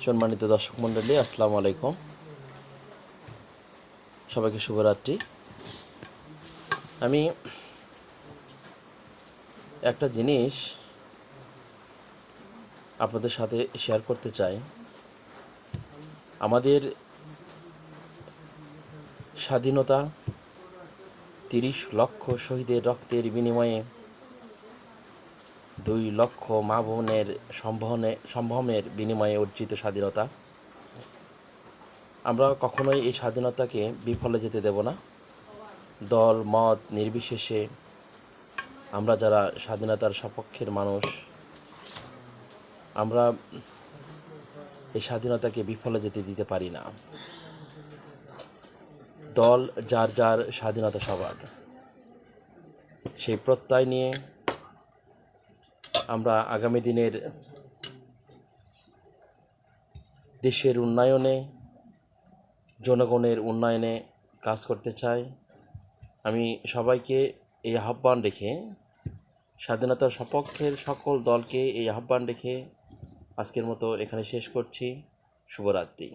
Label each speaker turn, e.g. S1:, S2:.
S1: সম্মানিত দর্শক মণ্ডলী, আসসালামু আলাইকুম। সবাইকে শুভরাত্রি। আমি একটা জিনিস আপনাদের সাথে শেয়ার করতে চাই। আমাদের স্বাধীনতা ৩০ লক্ষ শহীদের রক্তের বিনিময়ে ২ লক্ষ মা বোনের সম্ভ্রমের বিনিময়ে অর্জিত স্বাধীনতা। আমরা কখনোই এই স্বাধীনতাকে বিফলে যেতে দেব না। দল মত নির্বিশেষে আমরা যারা স্বাধীনতার সপক্ষের মানুষ, আমরা এই স্বাধীনতাকে বিফলে যেতে দিতে পারি না। দল যার যার, স্বাধীনতা সবার, সেই প্রত্যয় নিয়ে আমরা আগামী দিনের দেশের উন্নয়নে, জনগণের উন্নয়নে কাজ করতে চাই। আমি সবাইকে এই আহ্বান রেখে, স্বাধীনতার সপক্ষের সকল দলকে এই আহ্বান রেখে আজকের মতো এখানে শেষ করছি। শুভরাত্রি।